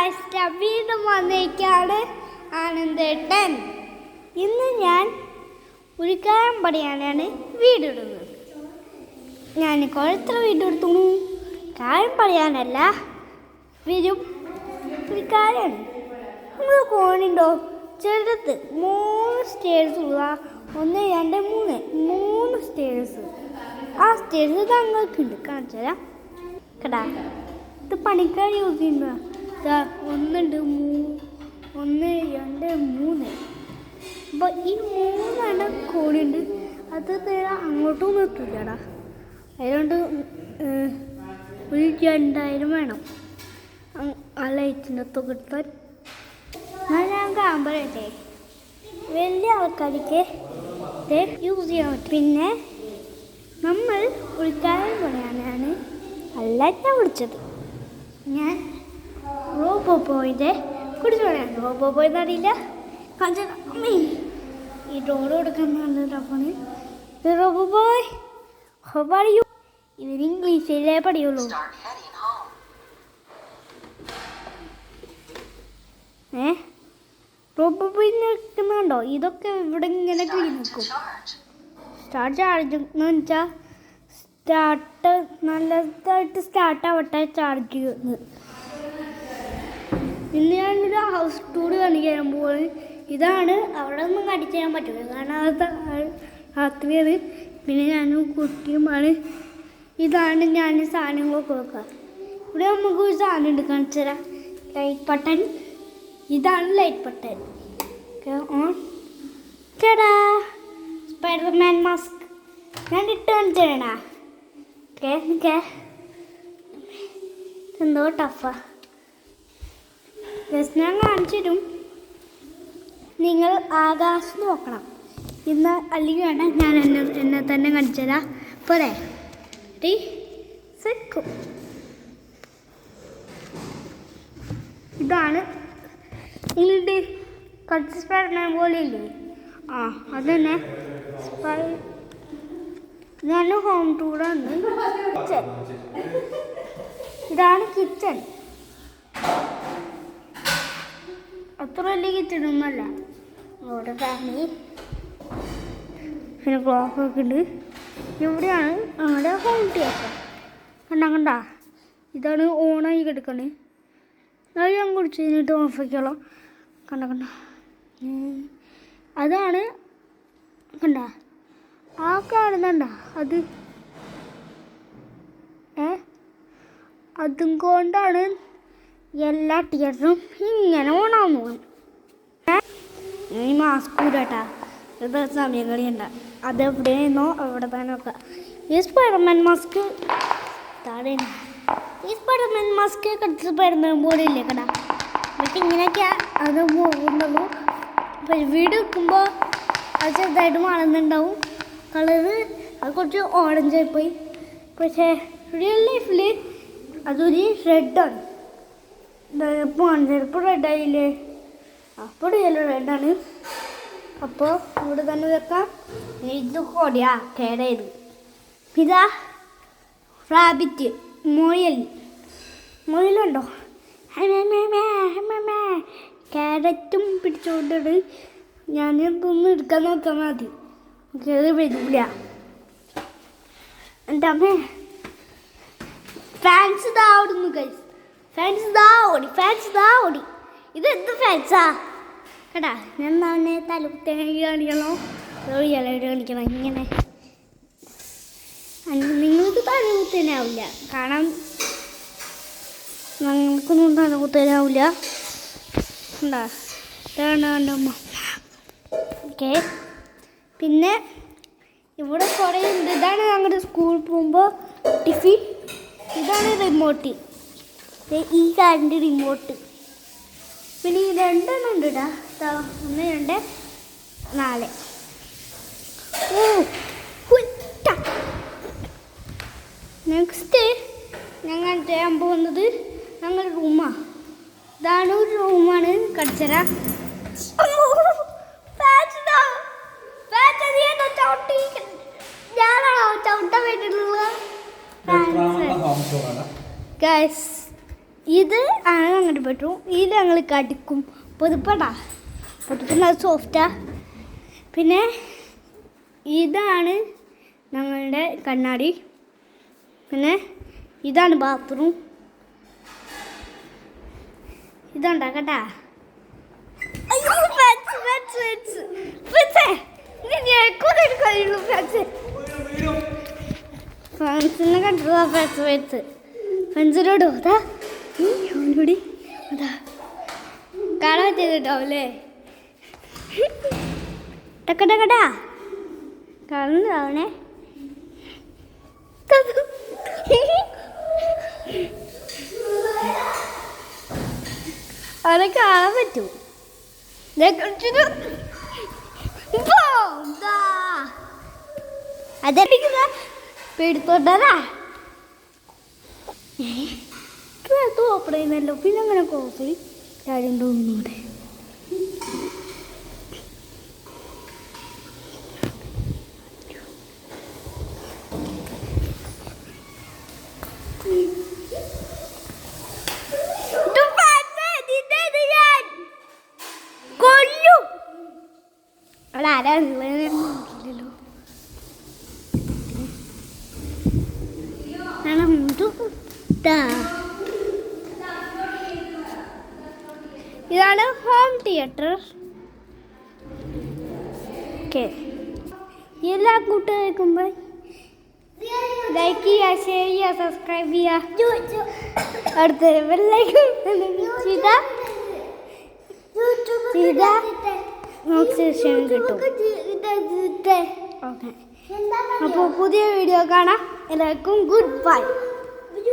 Guys വീണ്ടും വന്നിരിക്കുകയാണ് ആനന്ദേട്ടൻ. ഇന്ന് ഞാൻ ഒരു കാര്യം പറയാനാണ് വീഡിടുന്നത്. ഞാൻ എത്ര വീടെടുത്തു കാര്യം പറയാനല്ല, വരും ഒരു കാര്യമാണ്. നിങ്ങൾ കോണിണ്ടോ ചെറുത് 3 സ്റ്റേഴ്സ് ഉള്ള 1 2 3 സ്റ്റേഴ്സ്. ആ സ്റ്റേഴ്സ് തങ്ങൾക്കുണ്ട്, കാണിച്ചു തരാം കേട്ടാ. ഇത് പണിക്കാർ യൂസ് ചെയ്യുന്നതാ. 1 2 3. അപ്പോൾ ഈ 3 കോണിയുണ്ട്. അത് നേരെ അങ്ങോട്ടും നിർത്തില്ലടാ. അതുകൊണ്ട് ഒരു 2000 വേണം ആ ലൈറ്റിൻ്റെ ഒത്തൊക്കെ കിട്ടാൻ. ഞാൻ കാമ്പറട്ടെ വലിയ ആൾക്കാർക്ക് യൂസ് ചെയ്യാൻ പറ്റും. പിന്നെ നമ്മൾ ഒരു കാര്യം പറയാനാണ് അല്ല ഞാൻ വിളിച്ചത്. ഞാൻ റോബോ ബോയിൻ്റെ കുറിച്ച് പറയാൻ. റോബോ ബോയ് എന്നറിയില്ല, അമ്മേ ഈ ഡോറ് കൊടുക്കാൻ നല്ലതാണ്. Robo boy how are you? ഇവർ ഇംഗ്ലീഷിലേ പഠിയുള്ളൂ. റോബോ ബോയ് നിൽക്കുന്നുണ്ടോ? ഇതൊക്കെ ഇവിടെ ഇങ്ങനെ ക്ലീൻ നിൽക്കും. സ്റ്റാർട്ട് ചാർജ് എന്ന് വെച്ചാൽ സ്റ്റാർട്ട് നല്ലതായിട്ട് സ്റ്റാർട്ടാവട്ടെ ചാർജ്. ഇന്ന് ഞാനൊരു ഹൗസ് ടൂർ കാണിക്കാൻ പോകുന്നത്. ഇതാണ്, അവിടെ ഒന്നും കാണിച്ചു തരാൻ പറ്റില്ല കാരണം അത് രാത്രിയാണ്. പിന്നെ ഞാനും കുട്ടിയുമാണ്. ഇതാണ് ഞാൻ സാധനങ്ങളൊക്കെ വെക്കുക. ഇവിടെ നമുക്ക് ഒരു സാധനം ഉണ്ട്, കാണിച്ചു തരാം. Light button. ഇതാണ് ലൈറ്റ് ബട്ടൺ. ഓൺ ചേടാ സ്പൈഡർമാൻ മാസ്ക് ഞാൻ ഇട്ട് കാണിച്ചു തരണ. എന്തോ ടഫാ. ഞാൻ കാണിച്ചിടും. നിങ്ങൾ ആകാശം നോക്കണം ഇന്ന്, അല്ലെങ്കിൽ വേണ്ട ഞാൻ എന്നെ തന്നെ കാണിച്ചു തരാം. പോരെ സെക്കും. ഇതാണ് നിങ്ങളുടെ കുറച്ച് സ്പൈഡർമാൻ പോലെ ഇല്ലേ? ആ അത് തന്നെ ഞാൻ ഹോം ടൂറാണ്. കിച്ചൺ. ഇതാണ് കിച്ചൺ. അത്ര വലിയ കിച്ചണൊന്നുമല്ല. അവിടെ ഫാമിലി പിന്നെ ക്ലോക്കൊക്കെ ഉണ്ട്. ഇവിടെയാണ് ഞങ്ങളുടെ ഹോം തിയേറ്റർ. കണ്ട ഇതാണ് ഓണായി കിടക്കണേ. അത് ഞാൻ കുടിച്ച് കഴിഞ്ഞിട്ട് ഓഫാക്കിയോളാം. കണ്ട അതാണ്. കണ്ട ആ കാണുന്നുണ്ട അത് അതും കൊണ്ടാണ് എല്ലാ തിയേറ്ററും ഇങ്ങനെ ഓണാവുന്നു. ഈ മാസ്ക് ഇടട്ടാ, ഇത് സമയം കളിയണ്ട. അതെവിടെയായിരുന്നോ അവിടെ തന്നെ നോക്കുക. ഈ സ്പൈഡർമാൻ മാസ്ക് താഴെ. ഈ സ്പൈഡർമാൻ മാസ്ക് കടിച്ച് സ്പൈഡർമാൻ പോലെ ഇല്ലേ കടാ. പക്ഷെ ഇങ്ങനെയൊക്കെയാ അത് പോകുന്നുള്ളൂ. വീട് വെക്കുമ്പോൾ അത് ചെറുതായിട്ട് മാറുന്നുണ്ടാവും കളറ്. അത് കുറച്ച് ഓറഞ്ചായി പോയി. പക്ഷേ റിയൽ ലൈഫിൽ അതൊരു റെഡാണ്. ചിലപ്പോൾ റെഡായില്ലേ, അപ്പോൾ റിയൽ റെഡാണ്. അപ്പോൾ ഇവിടെ തന്നെ വെക്കാം. ഇത് കൊടിയാ കേടായത്. ഇതാ റാബിറ്റ് മുയലുണ്ടോ? ക്യാരറ്റും പിടിച്ചുകൊണ്ടിട്ട് ഞാനിതൊന്നും എടുക്കാൻ നോക്കാൻ മതി. ഓക്കെ, അത് വരില്ല. എൻ്റെ അമ്മേ ഫാൻസ് ഇതാ ഓടുന്നു ഗൈസ്. ഫാൻസ് ഇതാ ഓടി. ഇത് എന്ത് ഫാൻസാ കേട്ടാ. ഞാൻ തന്നെ തലകുത്തേക്ക് കാണിക്കണോ ഇലയിട്ട് കാണിക്കണം. ഇങ്ങനെ നിങ്ങൾക്ക് തലകുത്തേനാവില്ല, കാരണം ഞങ്ങൾക്കൊന്നും തലകുത്തേനാവില്ല. ഉണ്ടാ അമ്മ. ഓക്കെ, പിന്നെ ഇവിടെ കുറേ ഉണ്ട്. ഇതാണ് ഞങ്ങളുടെ സ്കൂളിൽ പോകുമ്പോൾ ടിഫിൻ. ഇതാണ് റിമോട്ട്. ഈ കാറിൻ്റെ റിമോട്ട്. പിന്നെ ഈ 2 ഉണ്ട് ഇടാ. 1 2 4. നെക്സ്റ്റ് ഞങ്ങൾ ചെയ്യാൻ പോകുന്നത് ഞങ്ങളുടെ റൂമാണ്. ഇതാണ് ഒരു റൂമാണ്. കടിച്ചര ഞാനാണോ ചവിട്ടാൻ വേണ്ടിയിട്ടുള്ള ഗൈസ്. ഇത് ആണ് അങ്ങോട്ട് പറ്റും. ഇത് ഞങ്ങൾ കടിക്കും. പൊതുപ്പടാ പൊതുപ്പിന് അത് സോഫ്റ്റാ. പിന്നെ ഇതാണ് ഞങ്ങളുടെ കണ്ണാടി. പിന്നെ ഇതാണ് ബാത്റൂം. ഇതുണ്ടാക്കട്ടാ. അയ്യോ ഫ്രണ്ട്സിനെ കണ്ടതാ. ഫ്രണ്ട്സിനോടോ അതാ അവനോടി അതാ കാണാൻ ചെയ്തിട്ടാവല്ലേ. ടക്കടക്കടാ കാണുന്നതാവണേ. അവനെ കാണാൻ പറ്റും. അതടിക്കുന്ന പേടിത്തോട്ടാ ഓപ്പൺ ചെയ്യുന്നല്ലോ. പിന്നെ അങ്ങനെ ക്ലോസ് കാര്യം തോന്നുന്നുണ്ട്. അവിടെ ആരാണല്ലോ. ഇതാണ് ഹോം തിയേറ്റർ. ഓക്കെ, എല്ലാ കൂട്ടുകാർക്കും ലൈക്ക് ചെയ്യുക, ഷെയർ ചെയ്യുക, സബ്സ്ക്രൈബ് ചെയ്യുക. അടുത്ത നോട്ടിഫിക്കേഷൻ കിട്ടും. ഓക്കെ, അപ്പോൾ പുതിയ വീഡിയോ കാണാം. എല്ലാവർക്കും ഗുഡ് ബൈ.